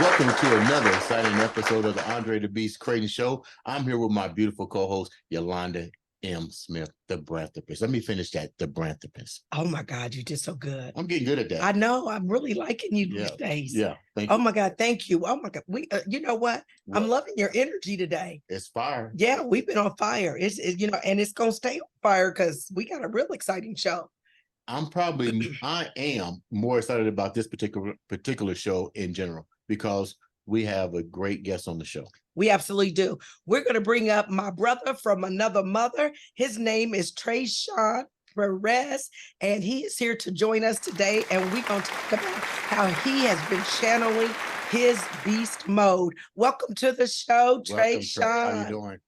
Welcome to another exciting episode of the Andre The Beast Crayton Show. I'm here with my beautiful co-host, Yolanda M. Smith, the Branthropist. Let me finish that, the Branthropist. Oh my God, you did so good. I'm getting good at that. I know. I'm really liking you these days. Yeah, thank Oh you. my God, thank you. Oh my God, you know what? I'm loving your energy today. It's fire. Yeah, we've been on fire. And it's gonna stay on fire because we got a real exciting show. I am more excited about this particular show in general because we have a great guest on the show. We absolutely do. We're going to bring up my brother from another mother. His name is Trey Shawn Perez, and he is here to join us today. And we're going to talk about how he has been channeling his beast mode. Welcome to the show, Trey Shawn. How you doing?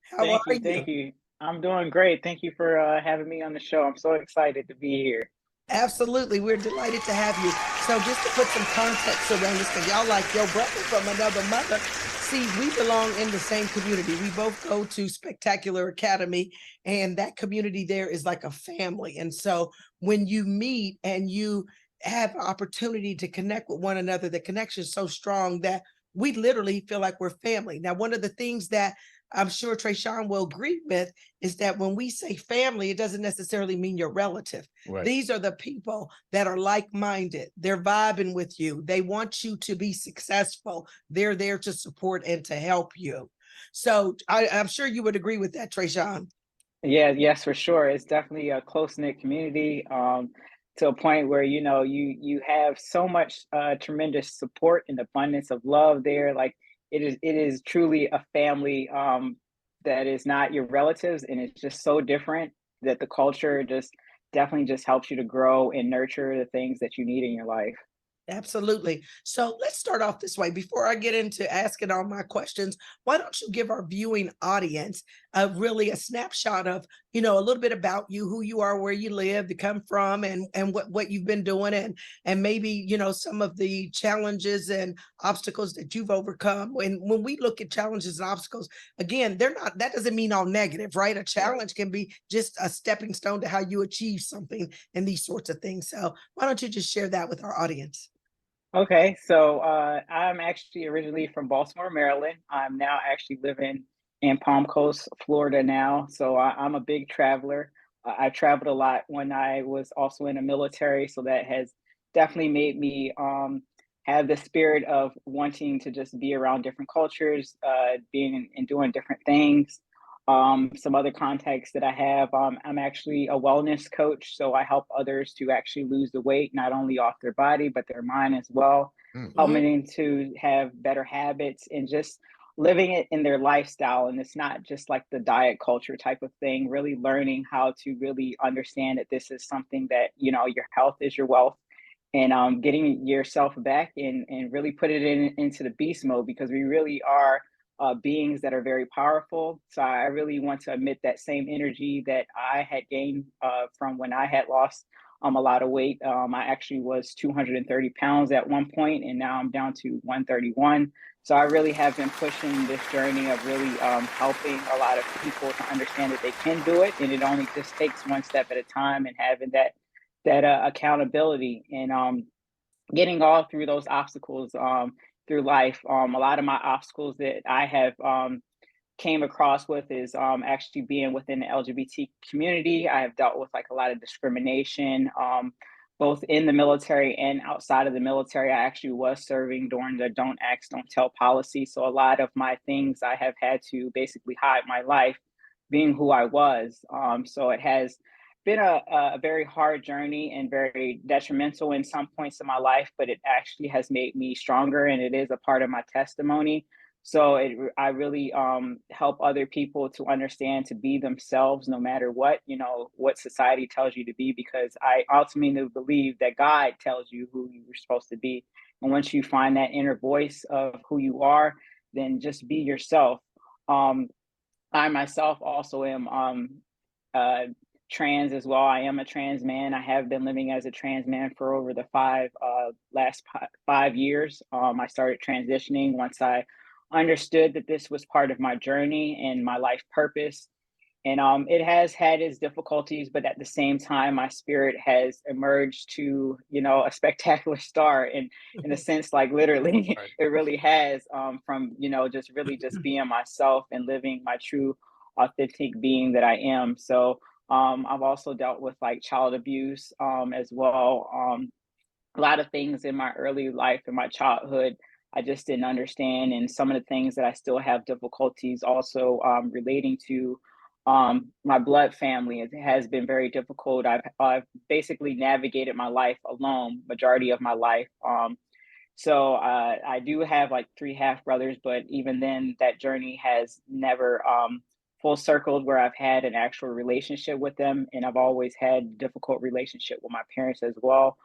How are you? Thank you. I'm doing great. Thank you for having me on the show. I'm so excited to be here. Absolutely. We're delighted to have you. So just to put some context around this, because y'all like your brother from another mother. See, we belong in the same community. We both go to Spectacular Academy, and that community there is like a family. And so when you meet and you have opportunity to connect with one another, the connection is so strong that we literally feel like we're family. Now, one of the things that I'm sure Trey Shawn will agree with is that when we say family, it doesn't necessarily mean your relative. Right. These are the people that are like-minded. They're vibing with you. They want you to be successful. They're there to support and to help you. So I'm sure you would agree with that, Trey Shawn. Yeah, yes, for sure. It's definitely a close-knit community to a point where, you have so much tremendous support and abundance of love there. Like it is truly a family that is not your relatives, and it's just so different that the culture just definitely just helps you to grow and nurture the things that you need in your life. Absolutely. So let's start off this way. Before I get into asking all my questions, why don't you give our viewing audience really a snapshot of, a little bit about you, who you are, where you live, to come from, and what you've been doing, and maybe, some of the challenges and obstacles that you've overcome. And when we look at challenges and obstacles, again, that doesn't mean all negative, right? A challenge can be just a stepping stone to how you achieve something and these sorts of things. So why don't you just share that with our audience? Okay, so I'm actually originally from Baltimore, Maryland. I'm now actually living in Palm Coast, Florida now. So I'm a big traveler. I traveled a lot when I was also in the military. So that has definitely made me have the spirit of wanting to just be around different cultures, being and doing different things. Some other contacts that I have, I'm actually a wellness coach. So I help others to actually lose the weight, not only off their body, but their mind as well, helping them to have better habits and just living it in their lifestyle. And it's not just like the diet culture type of thing, really learning how to really understand that this is something that, your health is your wealth, and getting yourself back and really put it into the beast mode, because we really are beings that are very powerful. So I really want to emit that same energy that I had gained from when I had lost a lot of weight. I actually was 230 pounds at one point, and now I'm down to 131. So I really have been pushing this journey of really helping a lot of people to understand that they can do it, and it only just takes one step at a time, and having that accountability, and getting all through those obstacles through life. A lot of my obstacles that I have came across with is actually being within the LGBT community. I have dealt with like a lot of discrimination, both in the military and outside of the military. I actually was serving during the Don't Ask, Don't Tell policy. So a lot of my things, I have had to basically hide my life being who I was. So it has been a very hard journey and very detrimental in some points of my life, but it actually has made me stronger, and it is a part of my testimony. So I really help other people to understand to be themselves, no matter what society tells you to be, because I ultimately believe that God tells you who you're supposed to be. And once you find that inner voice of who you are, then just be yourself. I myself also am trans as well. I am a trans man. I have been living as a trans man for over the last 5 years. I started transitioning once I understood that this was part of my journey and my life purpose. And it has had its difficulties, but at the same time, my spirit has emerged to, a spectacular star in a sense, like literally, Right. it really has, from, just really just being myself and living my true authentic being that I am. So I've also dealt with like child abuse as well. A lot of things in my early life, in my childhood, I just didn't understand. And some of the things that I still have difficulties also relating to my blood family. It has been very difficult. I've basically navigated my life alone, majority of my life. So I do have like three half brothers, but even then, that journey has never full circled where I've had an actual relationship with them, and I've always had difficult relationship with my parents as well.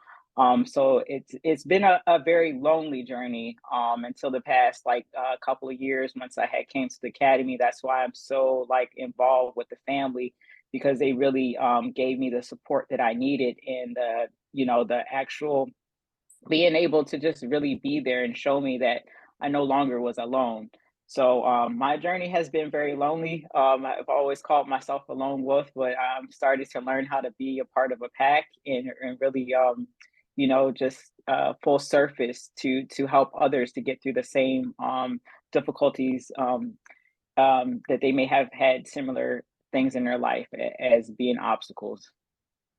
So it's been a very lonely journey until the past like couple of years. Once I had came to the academy, that's why I'm so like involved with the family, because they really gave me the support that I needed, and the actual being able to just really be there and show me that I no longer was alone. So my journey has been very lonely. I've always called myself a lone wolf, but I'm starting to learn how to be a part of a pack, and really, just full surface to help others to get through the same difficulties that they may have had similar things in their life as being obstacles.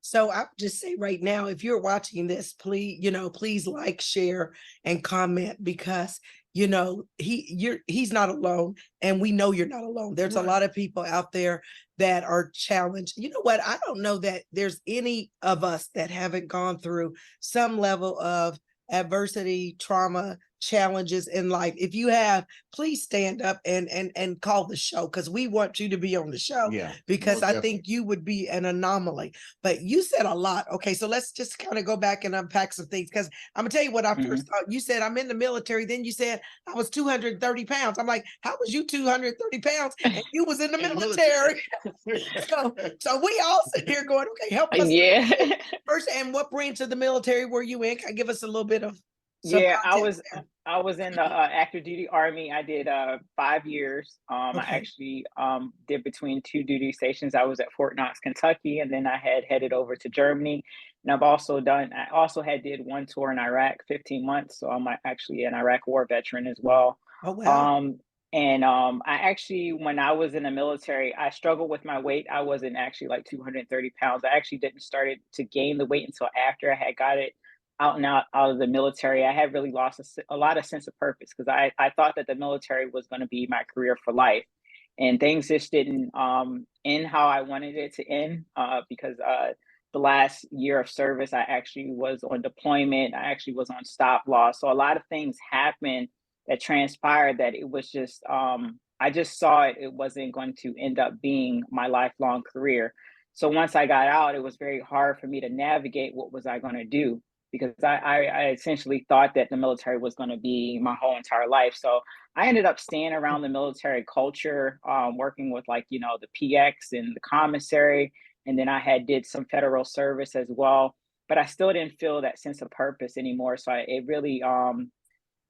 So I'll just say right now, if you're watching this, please, please like, share, and comment, because he's not alone, and we know you're not alone. There's a Right. lot of people out there that are challenged. You know what? I don't know that there's any of us that haven't gone through some level of adversity, trauma, challenges in life. If you have, please stand up and call the show, because we want you to be on the show, Yeah. because most I think you would be an anomaly. But you said a lot. Okay, so let's just kind of go back and unpack some things, because I'm gonna tell you what I first thought. You said I'm in the military, then you said I was 230 pounds. I'm like, how was you 230 pounds and you was in the military? So we all sit here going, okay, help us Yeah. first. And what branch of the military were you in? Can I give us a little bit of some Yeah, context there? I was in the active duty army. I did 5 years. I Okay. actually did between two duty stations. I was at Fort Knox, Kentucky, and then I had headed over to Germany. And I also had did one tour in Iraq, 15 months. So I'm actually an Iraq war veteran as well. Oh wow. And I actually, when I was in the military, I struggled with my weight. I wasn't actually like 230 pounds. I actually didn't start to gain the weight until after I had got it out of the military. I had really lost a lot of sense of purpose, because I thought that the military was going to be my career for life, and things just didn't end how I wanted it to end, because the last year of service, I actually was on deployment. I actually was on stop loss. So a lot of things happened that transpired that it was just I just saw it wasn't going to end up being my lifelong career. So once I got out, it was very hard for me to navigate what was I going to do, because I essentially thought that the military was going to be my whole entire life. So I ended up staying around the military culture, working with like, the PX and the commissary. And then I had did some federal service as well, but I still didn't feel that sense of purpose anymore. So it really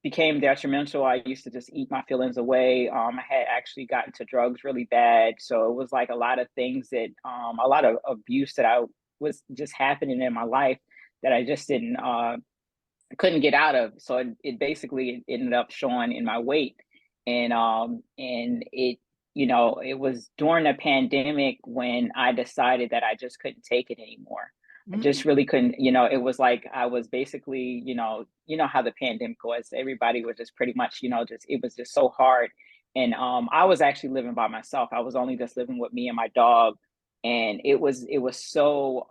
became detrimental. I used to just eat my feelings away. I had actually gotten to drugs really bad. So it was like a lot of things that, a lot of abuse that I was just happening in my life that I just couldn't get out of. So it basically ended up showing in my weight. And it, it was during the pandemic when I decided that I just couldn't take it anymore. I just really couldn't, it was like I was basically, how the pandemic was. Everybody was just pretty much, just it was just so hard. And I was actually living by myself. I was only just living with me and my dog. And it was so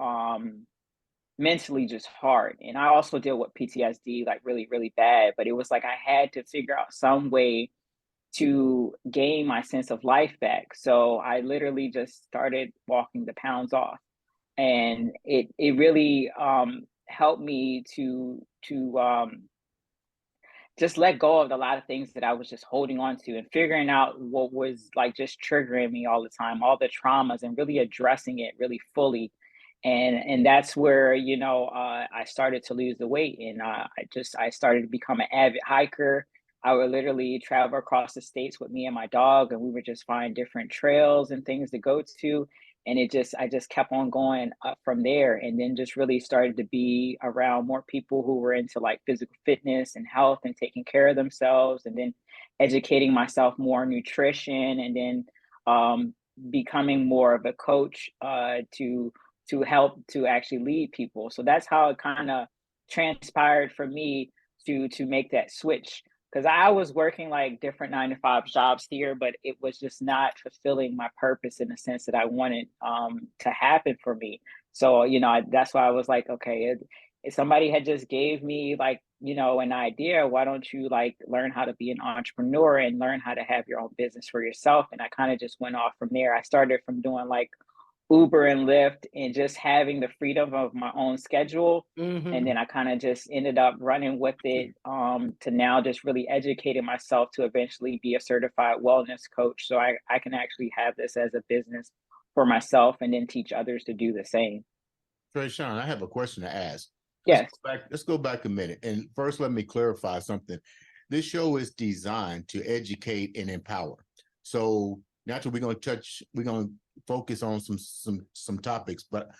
mentally just hard. And I also deal with PTSD like really, really bad. But it was like I had to figure out some way to gain my sense of life back. So I literally just started walking the pounds off. And it really helped me to just let go of a lot of things that I was just holding on to, and figuring out what was like just triggering me all the time, all the traumas, and really addressing it really fully. And that's where, I started to lose the weight, and I started to become an avid hiker. I would literally travel across the states with me and my dog, and we would just find different trails and things to go to. And I just kept on going up from there, and then just really started to be around more people who were into like physical fitness and health and taking care of themselves, and then educating myself more on nutrition, and then becoming more of a coach to help to actually lead people. So that's how it kind of transpired for me to make that switch, because I was working like different 9 to 5 jobs here, but it was just not fulfilling my purpose in the sense that I wanted to happen for me. So, that's why I was like, okay, if somebody had just gave me like, an idea, why don't you like learn how to be an entrepreneur and learn how to have your own business for yourself? And I kind of just went off from there. I started from doing like Uber and Lyft and just having the freedom of my own schedule. And then I kind of just ended up running with it to now just really educating myself to eventually be a certified wellness coach. So I can actually have this as a business for myself and then teach others to do the same. Trey, Shawn, I have a question to ask. Yes. Let's go back a minute. And first, let me clarify something. This show is designed to educate and empower. So naturally, we're going to focus on some topics. But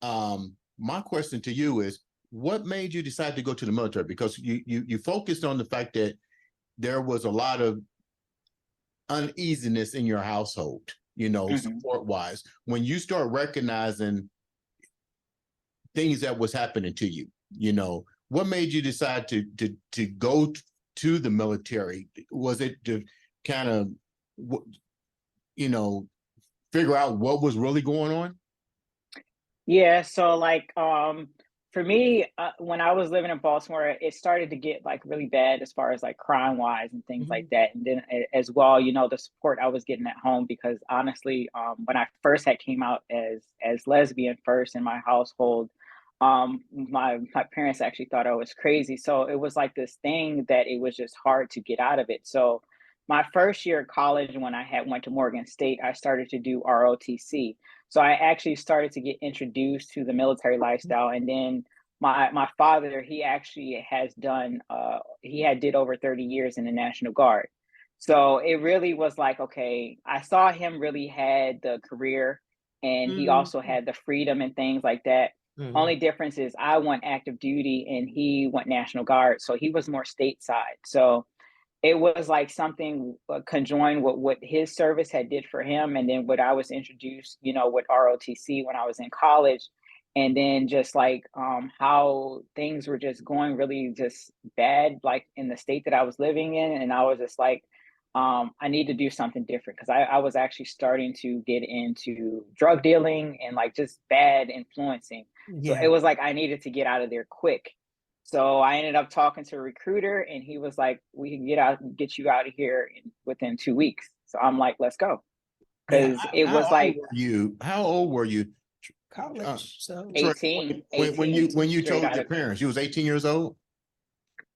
my question to you is, what made you decide to go to the military? Because you focused on the fact that there was a lot of uneasiness in your household, support-wise. When you start recognizing things that was happening to you, what made you decide to go to the military? Was it to kind of, figure out what was really going on? Yeah, so like for me, when I was living in Baltimore, it started to get like really bad as far as like crime wise and things like that. And then as well, the support I was getting at home, because honestly, when I first had came out as lesbian first in my household, my parents actually thought I was crazy. So it was like this thing that it was just hard to get out of it. So my first year of college, when I had went to Morgan State, I started to do ROTC. So I actually started to get introduced to the military lifestyle. And then my father, he actually has done he had did over 30 years in the National Guard. So it really was like, okay, I saw him really had the career, and he also had the freedom and things like that. Only difference is I went active duty and he went National Guard. So he was more stateside. So it was like something conjoined with what his service had did for him, and then what I was introduced, with ROTC when I was in college, and then just like how things were just going really just bad, like in the state that I was living in, and I was just like, I need to do something different, because I was actually starting to get into drug dealing and like just bad influencing. So it was like I needed to get out of there quick. So I ended up talking to a recruiter, and he was like, "We can get you out of here within 2 weeks." So I'm like, "Let's go," because it was like How old were you? College. So 18, when you straight told out your of parents you was 18 years old?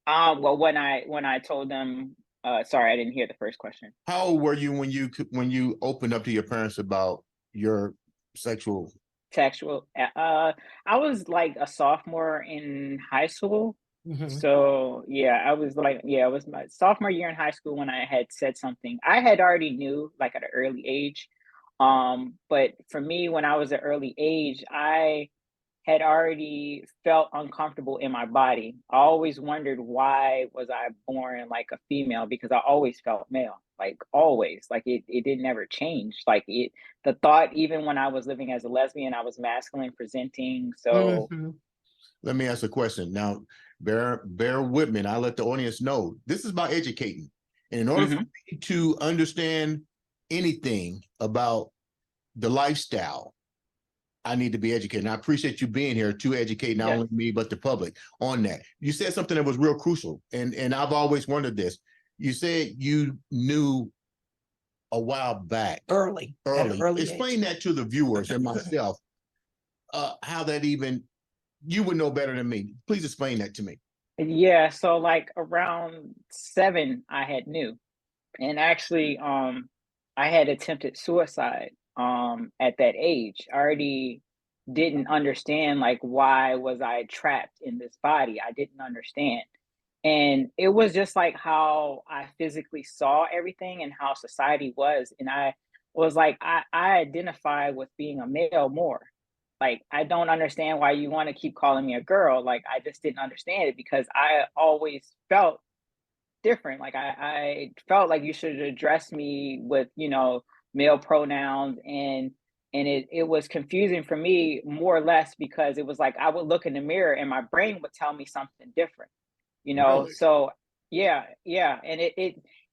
well, when I told them, sorry, I didn't hear the first question. How old were you when you opened up to your parents about your sexual? Sexual. I was like a sophomore in high school. So yeah, I was like, yeah, it was my sophomore year in high school when I had said something. I had already knew like at an early age. But for me, when I was at early age, I had already felt uncomfortable in my body. I always wondered, why was I born like a female, because I always felt male, like always, like it didn't ever change. Like the thought, even when I was living as a lesbian, I was masculine presenting. So Let me ask a question. Now, bear with me, and I'll let the audience know. This is about educating. And in order for me to understand anything about the lifestyle, I need to be educated. And I appreciate you being here to educate not only me, but the public on that. You said something that was real crucial. And I've always wondered this. You said you knew a while back. Early. Explain that to the viewers and myself, how that even, you would know better than me. Please explain that to me. Yeah, so like around 7, I had knew. And actually, I had attempted suicide at that age. I already didn't understand like why was I trapped in this body. I didn't understand. And it was just like how I physically saw everything and how society was. And I was like, I identify with being a male more. Like, I don't understand why you want to keep calling me a girl. Like, I just didn't understand it because I always felt different. Like, I felt like you should address me with, male pronouns. And it was confusing for me more or less because it was like I would look in the mirror and my brain would tell me something different. Really? So yeah, and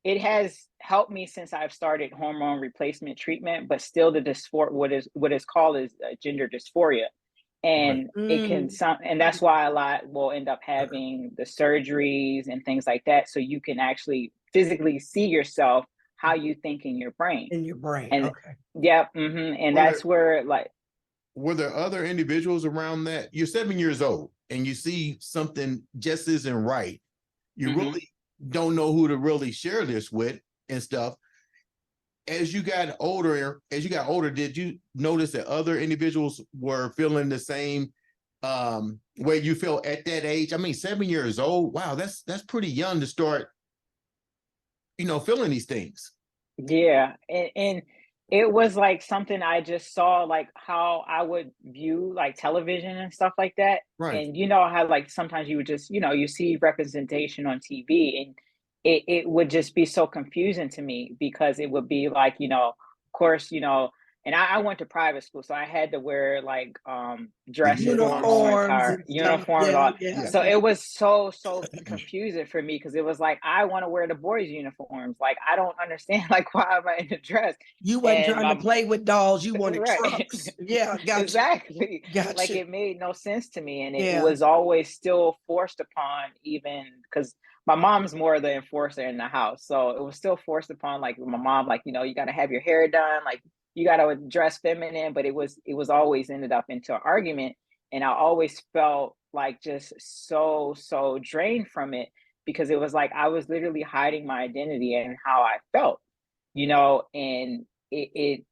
it has helped me since I've started hormone replacement treatment, but still the what is called is gender dysphoria, Right. and Mm. and that's why a lot will end up having the surgeries and things like that, so you can actually physically see yourself how you think in your brain. In your brain. And Okay. yeah, and Were there that's where like were there other individuals around that? You're 7 years old and you see something just isn't right. You mhm. really don't know who to really share this with and stuff. As you got older, did you notice that other individuals were feeling the same way you felt at that age? I mean, 7 years old. Wow, that's pretty young to start, feeling these things. Yeah, and it was like something I just saw, like how I would view like television and stuff like that. Right. And you know how like sometimes you would just, you see representation on TV and it would just be so confusing to me because it would be like, of course, and I went to private school, so I had to wear like The dress for my uniforms. whole Uniforms entire and stuff. uniforms, Yeah, all. yeah, Yeah. So yeah. it was so confusing for me because it was like I want to wear the boys' uniforms. Like I don't understand like why am I in a dress? You wasn't And trying to my play with dolls. You wanted right. trucks. Yeah, gotcha. Exactly. Like Gotcha. it made no sense to me. And it Yeah. was always still forced upon, even because my mom's more the enforcer in the house. So it was still forced upon like my mom, like, you gotta have your hair done, like you gotta dress feminine, but it was always ended up into an argument. And I always felt like just so drained from it because it was like I was literally hiding my identity and how I felt, and it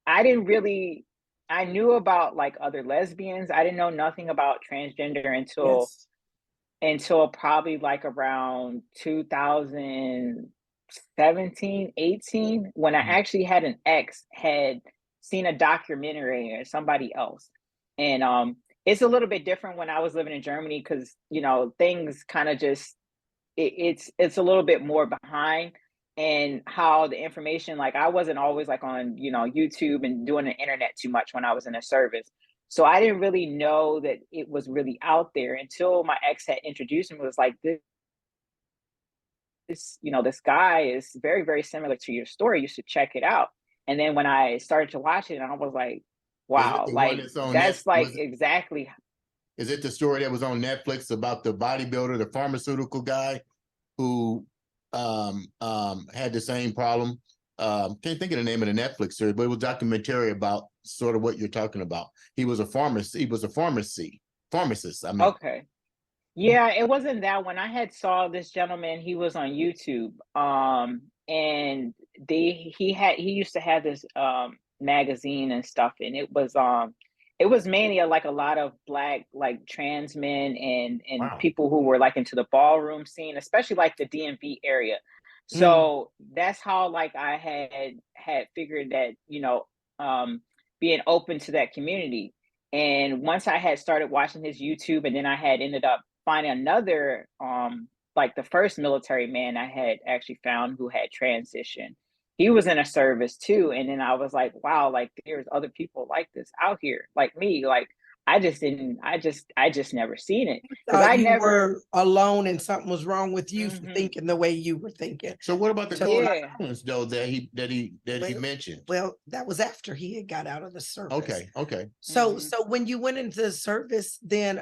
I didn't really I knew about like other lesbians. I didn't know nothing about transgender Yes. until probably like around 2017, 18, when I actually had an ex had seen a documentary or somebody else. And it's a little bit different when I was living in Germany because things kind of just it's a little bit more behind and how the information, like I wasn't always like on YouTube and doing the internet too much when I was in a service, so I didn't really know that it was really out there until my ex had introduced me. It was like this guy is very very similar to your story, you should check it out. And then when I started to watch it, I was like, Is it wow, the one like that's on net? that's like exactly. Is it the story that was on Netflix about the bodybuilder, the pharmaceutical guy who had the same problem? Can't think of the name of the Netflix series, but it was a documentary about sort of what you're talking about. He was a pharmacist. I mean, Okay. Yeah, it wasn't that one. I had saw this gentleman, he was on YouTube. And he used to have this magazine and stuff, and it was mainly like a lot of black like trans men and wow. people who were like into the ballroom scene, especially like the DMV area. Mm. So that's how like I had figured that, being open to that community. And once I had started watching his YouTube, and then I had ended up finding another, like the first military man I had actually found who had transitioned. He was in a service too. And then I was like, wow, like there's other people like this out here, like me. Like I just didn't, I just never seen it. Cause Thought I you never, were alone and something was wrong with you for mhm, thinking the way you were thinking. So what about the To golden find, yeah. balance though that he well, mentioned? well, that was after he had got out of the service. Okay, okay. So Mhm. so when you went into the service, then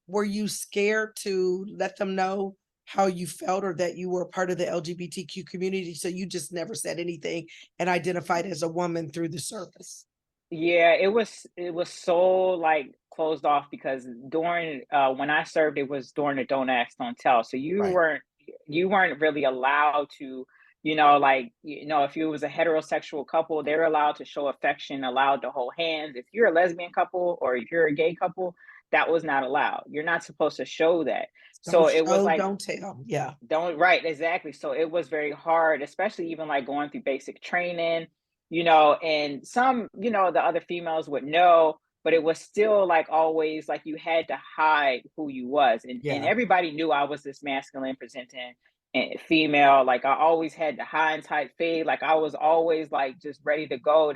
were you scared to let them know how you felt or that you were part of the LGBTQ community? So you just never said anything and identified as a woman through the service. Yeah, it was so like closed off because during when I served, it was during the don't ask, don't tell. So Right. you weren't really allowed to, like, if you was a heterosexual couple, they're allowed to show affection, allowed to hold hands. If you're a lesbian couple or if you're a gay couple, that was not allowed. You're not supposed to show that. So Don't it was show, like, don't tell. Yeah. don't, right, exactly. So it was very hard, especially even like going through basic training, you know, and some, you know, the other females would know, but it was still like always like you had to hide who you was. And Yeah. everybody knew I was this masculine presenting and female. Like I always had the high and tight fade. Like I was always like just ready to go.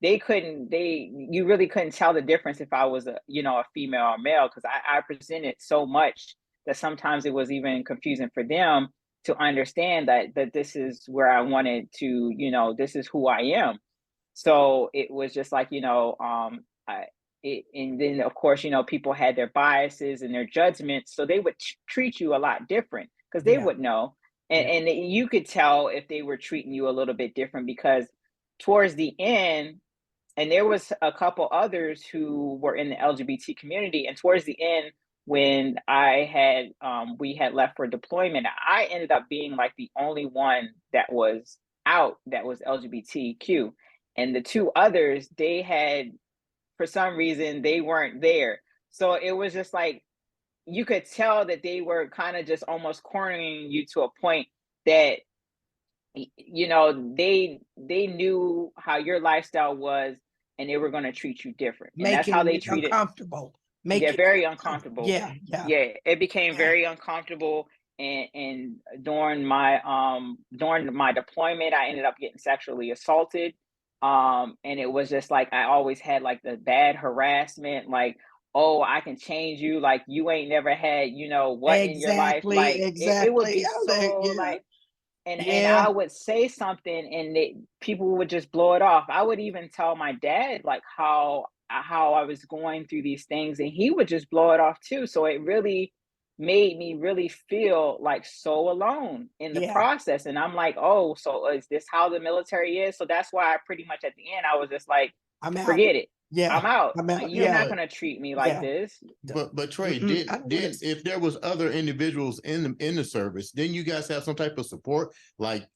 You really couldn't tell the difference if I was a, you know, a female or male, because I presented so much that sometimes it was even confusing for them to understand that this is where I wanted to, you know, this is who I am. So it was just like, you know, and then of course, you know, people had their biases and their judgments, so they would treat you a lot different because they Yeah. would know, Yeah. and you could tell if they were treating you a little bit different, because towards the end, and there was a couple others who were in the LGBT community, and towards the end, when we had left for deployment, I ended up being like the only one that was out that was LGBTQ, and the two others, they had, for some reason, they weren't there. So it was just like you could tell that they were kind of just almost cornering you to a point that, you know, they knew how your lifestyle was, and they were going to treat you different, and that's how Making they it treated. uncomfortable. Yeah, Making it very uncomfortable. uncomfortable. Yeah. Yeah. Yeah, it became Yeah. very uncomfortable. And during my deployment, I ended up getting sexually assaulted. And it was just like I always had like the bad harassment, like, oh, I can change you, like you ain't never had, you know, what in your life. Exactly. Like it would Exactly. be so Yeah. like, and Yeah. I would say something, and people would just blow it off. I would even tell my dad like how I was going through these things, and he would just blow it off too. So it really made me really feel like so alone in the Yeah. process. And I'm like, oh, so is this how the military is? So that's why I pretty much at the end I was just like, I'm out. forget it. Yeah. I'm out. I'm out. You're Yeah. not gonna treat me like Yeah. this. But Trey, I don't did wanna- if there was other individuals in the service, then you guys have some type of support, like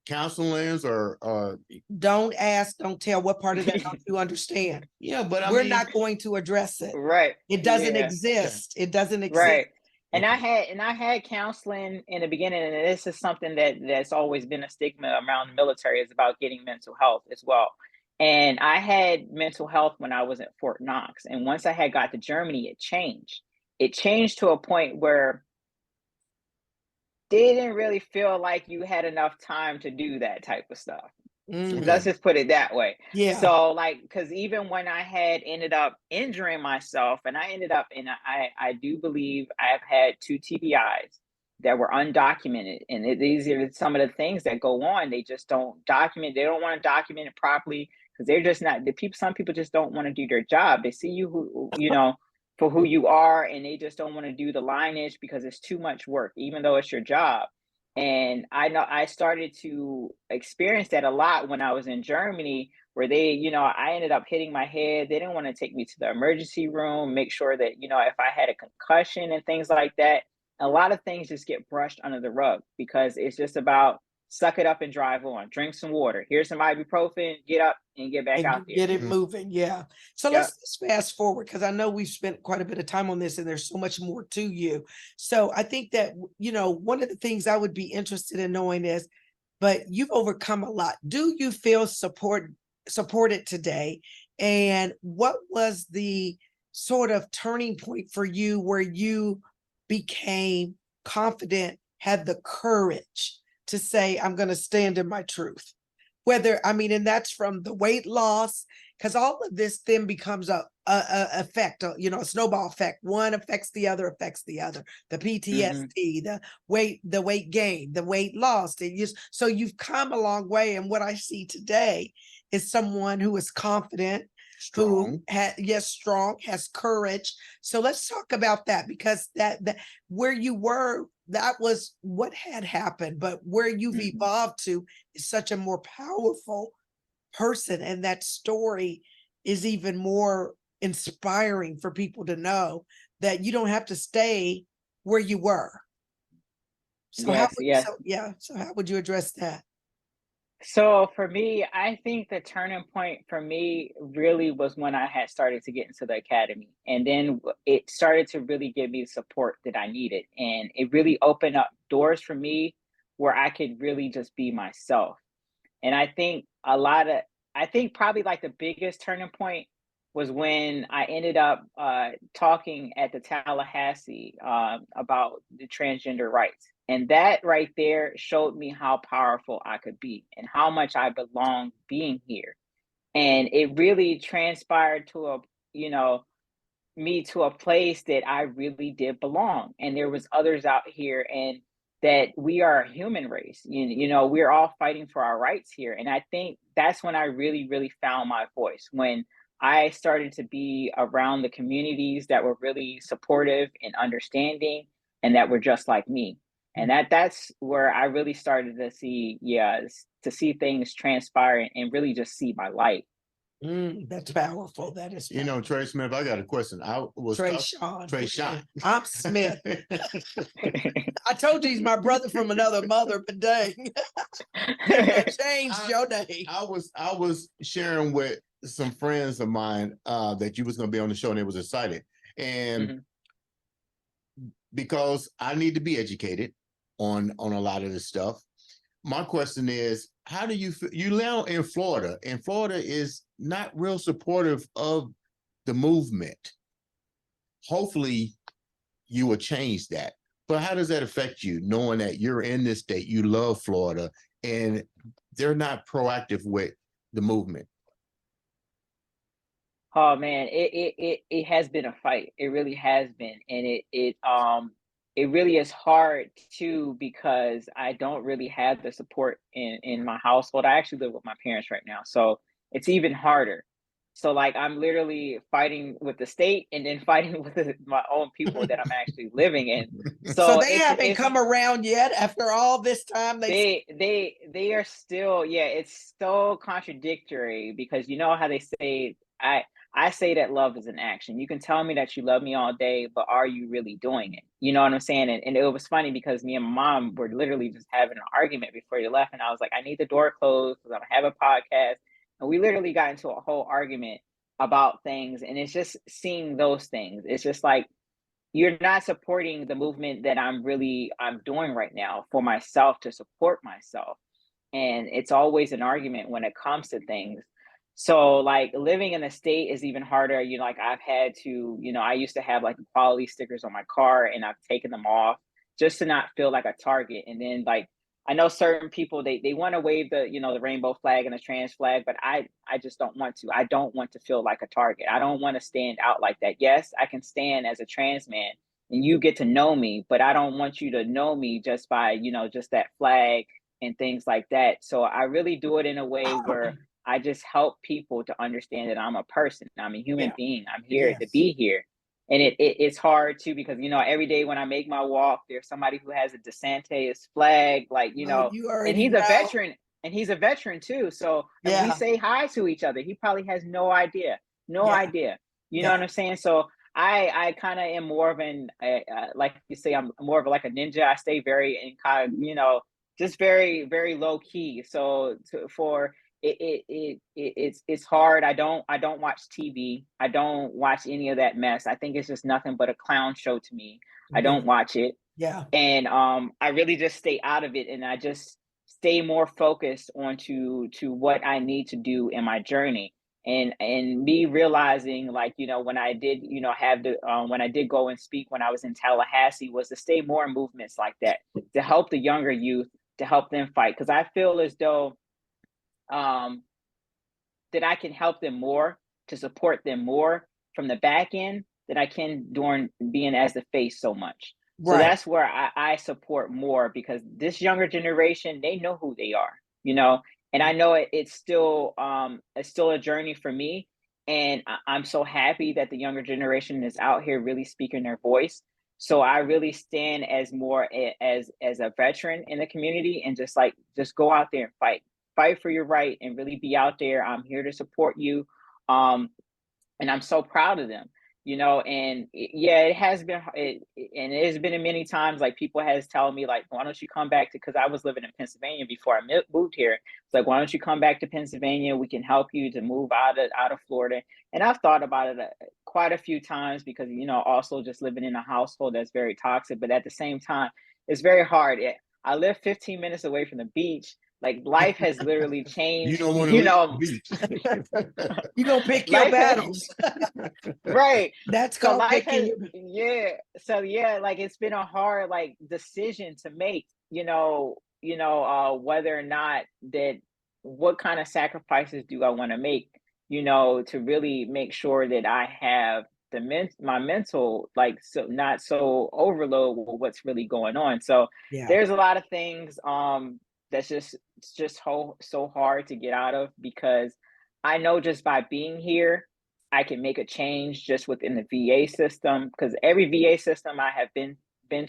counselors or Don't ask, don't tell. What part of that don't you understand? yeah, but I We're mean, not going to address it. Right. It doesn't Yeah. exist. It doesn't exist. Right. And okay. I had counseling in the beginning, and this is something that's always been a stigma around the military, is about getting mental health as well. And I had mental health when I was at Fort Knox, and once I had got to Germany, it changed. It changed to a point where they didn't really feel like you had enough time to do that type of stuff. Mhm. Let's Okay. just put it that way. Yeah. So like, because even when I had ended up injuring myself, and I ended up in I do believe I've had 2 TBIs that were undocumented, and these are some of the things that go on. They just don't document. They don't want to document it properly because they're just not the people. Some people just don't want to do their job. They see you you know, for who you are, and they just don't want to do the lineage because it's too much work, even though it's your job. And I know I started to experience that a lot when I was in Germany, where they, you know, I ended up hitting my head. They didn't want to take me to the emergency room, make sure that, you know, if I had a concussion and things like that. A lot of things just get brushed under the rug because it's just about suck it up and drive on, drink some water. Here's some ibuprofen, get up and get back And out there. get it Mhm. moving. Yeah. So Yep. let's fast forward because I know we've spent quite a bit of time on this and there's so much more to you. So I think that, you know, one of the things I would be interested in knowing is, but you've overcome a lot. Do you feel supported today? And what was the sort of turning point for you where you became confident, had the courage to say, I'm going to stand in my truth? Whether, I mean, and that's from the weight loss, because all of this then becomes a effect, you know, a snowball effect. One affects the other, the PTSD, the weight gain, the weight loss. So you've come a long way. And what I see today is someone who is confident, who Strong. strong, has courage. So let's talk about that, because that where you were, that was what had happened, but where you've evolved to is such a more powerful person, and that story is even more inspiring for people to know that you don't have to stay where you were. So Yes, yes. so how would you address that? So for me, I think the turning point for me really was when I had started to get into the academy. And then it started to really give me the support that I needed. And it really opened up doors for me where I could really just be myself. And I think probably like the biggest turning point was when I ended up talking at the Tallahassee about the transgender rights. And that right there showed me how powerful I could be and how much I belong being here. And it really transpired to you know, me to a place that I really did belong. And there was others out here and that we are a human race. We're all fighting for our rights here. And I think that's when I really, really found my voice. When I started to be around the communities that were really supportive and understanding and that were just like me. And that's where I really started to see, to see things transpire and really just see my light. That's powerful. That is You know, powerful. Trey Smith, I got a question. I was Trey talk- Shawn. Trey Shawn. I'm Smith. I told you he's my brother from another mother, but dang, you done changed your name. I was sharing with some friends of mine that you was going to be on the show, and they was excited. And because I need to be educated on a lot of this stuff, my question is, how do you feel? You now in Florida, and Florida is not real supportive of the movement. Hopefully you will change that. But how does that affect you, knowing that you're in this state, you love Florida, and they're not proactive with the movement? Oh man, it has been a fight. It really has been, and it really is hard too because I don't really have the support in my household. I actually live with my parents right now, so it's even harder. So like I'm literally fighting with the state and then fighting with my own people that I'm actually living in. So So they haven't come around yet after all this time. They are still, yeah, it's so contradictory because you know how they say I say that love is an action. You can tell me that you love me all day, but are you really doing it? You know what I'm saying? And it was funny because me and my mom were literally just having an argument before you left. And I was like, I need the door closed because I'm have a podcast. And we literally got into a whole argument about things. And it's just seeing those things. It's just like you're not supporting the movement that I'm doing right now for myself to support myself. And it's always an argument when it comes to things. So like living in the state is even harder. Like I've had to, I used to have like equality stickers on my car and I've taken them off just to not feel like a target. And then like I know certain people they want to wave the rainbow flag and the trans flag, but I just don't want to. I don't want to feel like a target. I don't want to stand out like that. Yes, I can stand as a trans man and you get to know me, but I don't want you to know me just by, just that flag and things like that. So I really do it in a way where I just help people to understand that I'm a person. I'm a human Yeah. being. I'm here to Yes. be here. And it's hard too because every day when I make my walk, there's somebody who has a DeSantis flag, like You and already he's know. a veteran, and he's a veteran too. So and we Yeah. say hi to each other. He probably has no idea, no Yeah. idea. You know what I'm saying? So I kind of am more of an like you say, I'm more of like a ninja. I stay very just very very low key. So for it's hard. I don't watch TV. I don't watch any of that mess. I think it's just nothing but a clown show to me. I don't watch it. Yeah. And I really just stay out of it and I just stay more focused on to what I need to do in my journey. And me realizing like when I did have the when I did go and speak when I was in Tallahassee was to stay more in movements like that to help the younger youth, to help them fight, because I feel as though um, that I can help them more, to support them more from the back end than I can during being as the face so much. So Right. that's where I support more because this younger generation, they know who they are, and I know it's still a journey for me. And I'm so happy that the younger generation is out here really speaking their voice. So I really stand as more as a veteran in the community and just go out there and fight for your right and really be out there. I'm here to support you. And I'm so proud of them. you know, and yeah, it has been, and it has been many times, like people has told me like, why don't you come back to, because I was living in Pennsylvania before I moved here. It's like, why don't you come back to Pennsylvania? We can help you to move out of Florida. And I've thought about it quite a few times because, you know, also just living in a household that's very toxic, but at the same time, it's very hard. I live 15 minutes away from the beach. Like life has literally You changed, don't want to you leave know, the beach. You gonna pick your life has, battles. right. That's So called life picking has, your. yeah. So yeah, like it's been a hard like decision to make, whether or not that, what kind of sacrifices do I want to make, to really make sure that I have my mental, like, so not so overload with what's really going on. So Yeah. there's a lot of things that's just, it's just so hard to get out of, because I know just by being here I can make a change just within the VA system, because every VA system I have been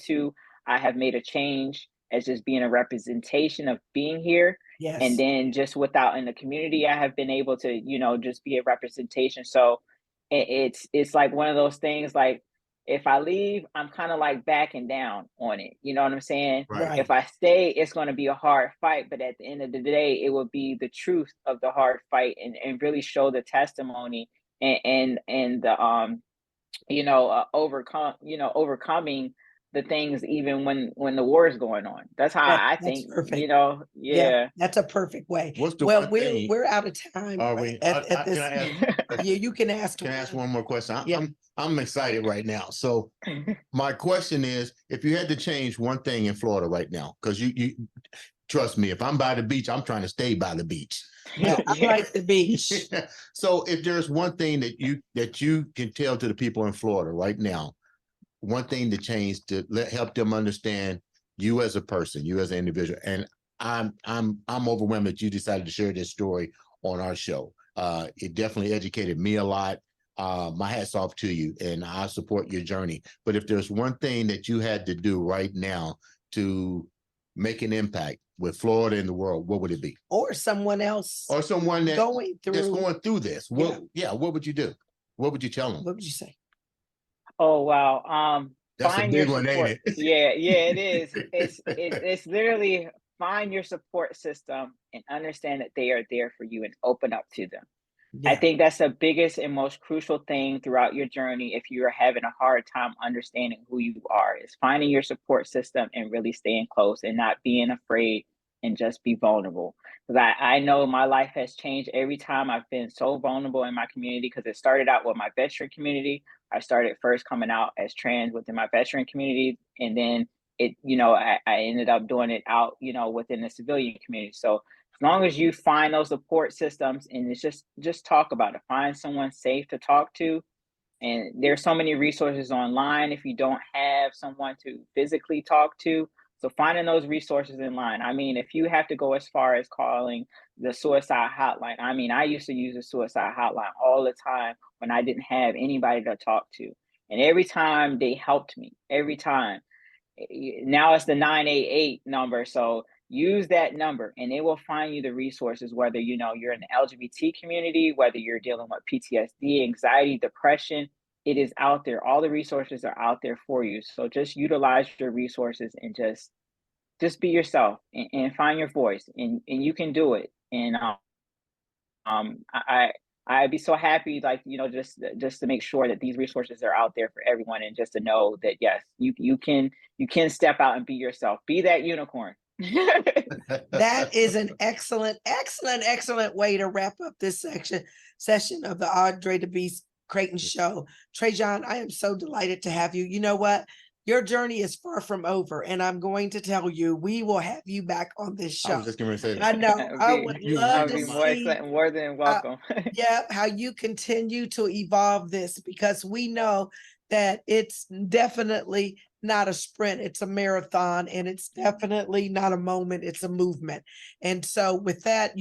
to, I have made a change as just being a representation of being here. And Yes. then just without in the community, I have been able to, just be a representation. So it's like one of those things, like if I leave, I'm kind of like backing down on it. You know what I'm saying? Right. Right. If I stay, it's going to be a hard fight, but at the end of the day, it will be the truth of the hard fight, and really show the testimony, and the overcoming the things even when the war is going on. That's how I That's think, perfect. Yeah, yeah. that's a perfect way. What's the Well, one we're thing? we're out of time Are we? at Can this. I ask? Yeah, you can ask. Can I ask one more question? Yeah. I'm excited right now. So my question is, if you had to change one thing in Florida right now, because you trust me, if I'm by the beach, I'm trying to stay by the beach. Well, I Yeah. like the beach. So if there's one thing that you can tell to the people in Florida right now, one thing to change to help them understand you as a person, you as an individual, and I'm overwhelmed that you decided to share this story on our show. It definitely educated me a lot. My hat's off to you, and I support your journey. But if there's one thing that you had to do right now to make an impact with Florida and the world, what would it be? Or someone else Or someone that's through. going through this. What would you do? What would you tell them? What would you say? Oh wow. That's a Find your big one, ain't support. it? Yeah, it is. It's literally find your support system and understand that they are there for you and open up to them. I Yeah. think that's the biggest and most crucial thing throughout your journey. If you're having a hard time understanding who you are, is finding your support system and really staying close and not being afraid, and just be vulnerable. Because I know my life has changed every time I've been so vulnerable in my community, because it started out with my veteran community. I started first coming out as trans within my veteran community. And then I ended up doing it out, within the civilian community. So as long as you find those support systems, and it's just talk about it, find someone safe to talk to. And there's so many resources online if you don't have someone to physically talk to. So finding those resources in line. I mean, if you have to go as far as calling the suicide hotline, I mean, I used to use the suicide hotline all the time when I didn't have anybody to talk to. And every time they helped me, every time. Now it's the 988 number. So use that number and it will find you the resources, whether you're in the LGBT community, whether you're dealing with PTSD, anxiety, depression. It is out there. All the resources are out there for you. So just utilize your resources and just be yourself, and find your voice, and you can do it. And I I'd be so happy, like, just to make sure that these resources are out there for everyone, and just to know that yes, you can step out and be yourself, be that unicorn. That is an excellent way to wrap up this session of the Andre the Beast Crayton show. Trey John, I am so delighted to have you. You know what? Your journey is far from over, and I'm going to tell you, we will have you back on this I show. was just going to say I that. know. I would love I'll to be see more than welcome. how you continue to evolve this, because we know that it's definitely not a sprint, it's a marathon, and it's definitely not a moment, it's a movement. And so with that,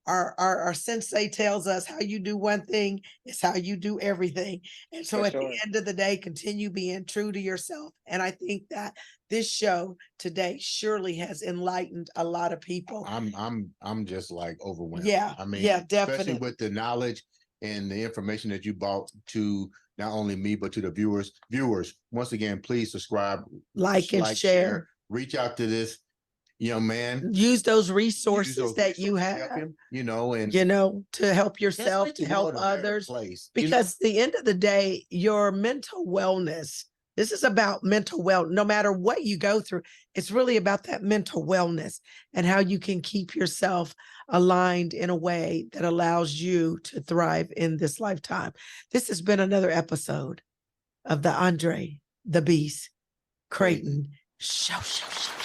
our sensei tells us how you do one thing is how you do everything. And so For at sure. the end of the day, continue being true to yourself. And I think that this show today surely has enlightened a lot of people. I'm just like overwhelmed. Yeah, I mean, yeah, especially definitely. with the knowledge and the information that you brought to not only me, but to the viewers. Viewers, once again, please subscribe, Like and share. reach out to this young man. Use those resources that you help have, him, and to help let's yourself, make to the help world a better others. place. Because at the end of the day, your mental wellness, this is about mental wellness. No matter what you go through, it's really about that mental wellness and how you can keep yourself aligned in a way that allows you to thrive in this lifetime. This has been another episode of the Andre the Beast Crayton Show.